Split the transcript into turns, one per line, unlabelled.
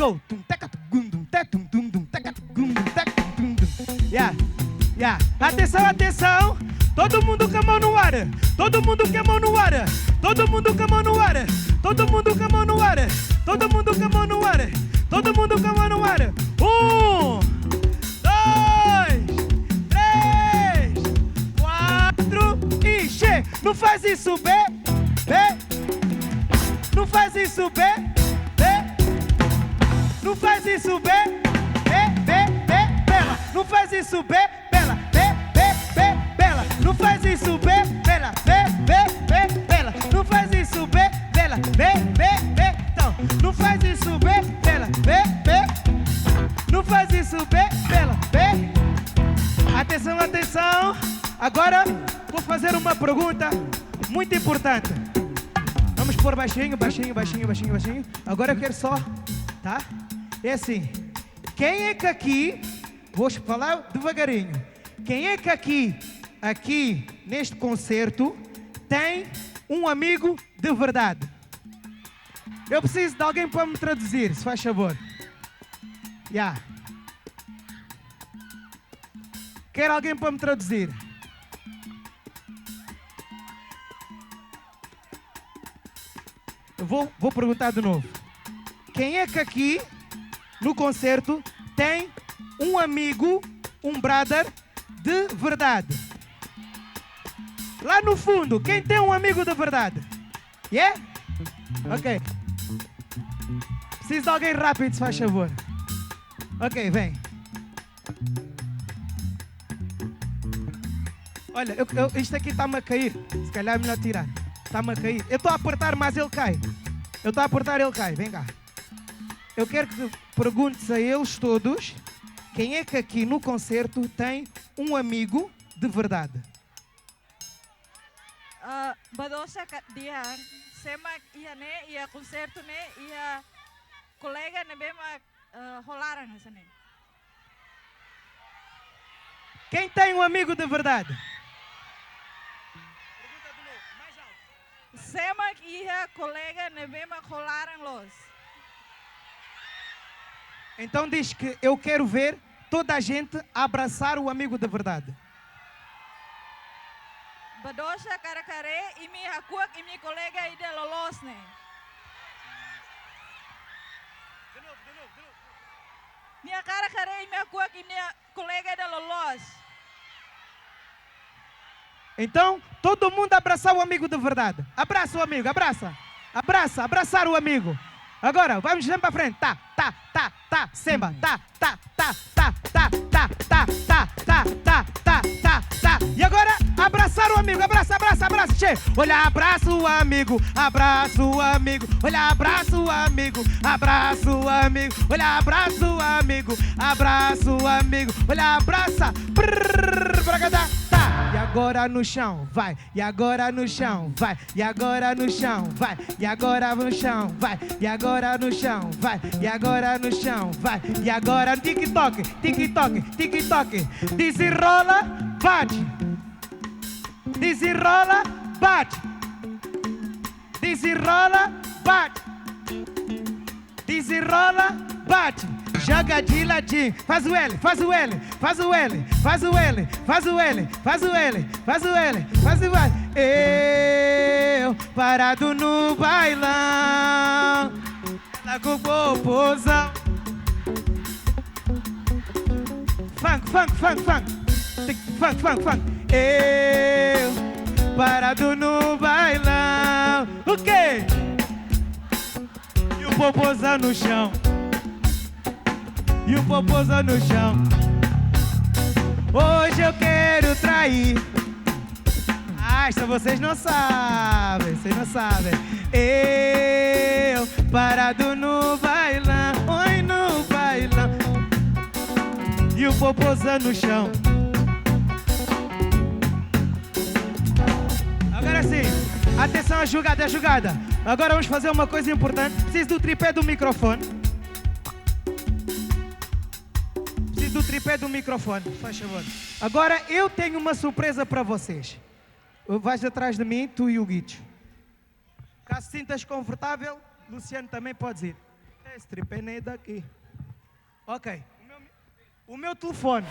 go. Yeah, yeah. Atenção, atenção. Todo mundo com a mão no ar. Todo mundo com a mão no ar. Todo mundo com a mão no ar. Todo mundo com a mão no ar. Todo mundo com a mão no ar. Todo mundo com a mão no ar. 1, 2, 3, 4 e che. Não faz isso, B. Não faz isso, B. Não faz isso, B. Bela. Não faz isso, B. Bela. Bela. Não faz isso, B. Bela. Bela. Não faz isso, B. Bela. Então, não faz isso, B. Bela. Não faz isso, B. Bela. Atenção, atenção. Agora vou fazer uma pergunta muito importante. Vamos pôr baixinho. Agora eu quero só, tá? É assim. Quem é que aqui, vou falar devagarinho. Quem é que aqui neste concerto tem um amigo de verdade? Eu preciso de alguém para me traduzir, se faz favor. Yeah. Quero alguém para me traduzir. Eu vou perguntar de novo. Quem é que aqui no concerto tem um amigo, um brother de verdade? Lá no fundo, quem tem um amigo de verdade? Yeah? Ok. Preciso de alguém rápido, se faz favor. Ok, vem. Olha, isto aqui está-me a cair. Se calhar é melhor tirar. Está-me a cair. Eu estou a apertar, mas ele cai. Vem cá. Eu quero que perguntes a eles todos quem é que aqui no concerto tem um amigo de verdade.
Badosa dia semak ia concerto ia colega bema rolaram né.
Quem tem um amigo de verdade? Pergunta de novo, mais alto.
Semak ia colega bema rolaram los.
Então diz que eu quero ver toda a gente abraçar o amigo de verdade.
Badosa cara imi hakuak imi colega ide lolos né.
De novo.
Minha cara imi hakuak imi colega ide lolos.
Então, todo mundo abraçar o amigo de verdade. Abraça o amigo, abraça. Abraçar o amigo. Agora, vamos para frente. Tá. Semba. Tá. E agora, abraçar o amigo. Abraça. Che. Olha, abraça o amigo. Olha, abraça o amigo. Olha, abraça o amigo. Olha, abraça. Bragada. E agora no chão, vai. E agora no chão, vai. E agora no chão, vai. E agora no chão, vai. E agora no chão, vai. E agora no chão, vai. E agora no TikTok. Desenrola, bate. Desenrola, bate. Desenrola, bate. Joga de ladinho, faz o L. Eu parado no bailão, ela com popozão. Funk. Eu parado no bailão. O quê? E o popozão no chão. Hoje eu quero trair. Isso vocês não sabem. Eu parado no bailão. Oi, no bailão. E o popozão no chão. Agora sim, atenção à jogada. Agora vamos fazer uma coisa importante. Preciso do tripé do microfone. Faz favor. Agora eu tenho uma surpresa para vocês. Vais atrás de mim, tu e o Guicho. Caso sintas confortável, Luciano também podes ir. Esse tripé nem é daqui. Ok. O meu telefone.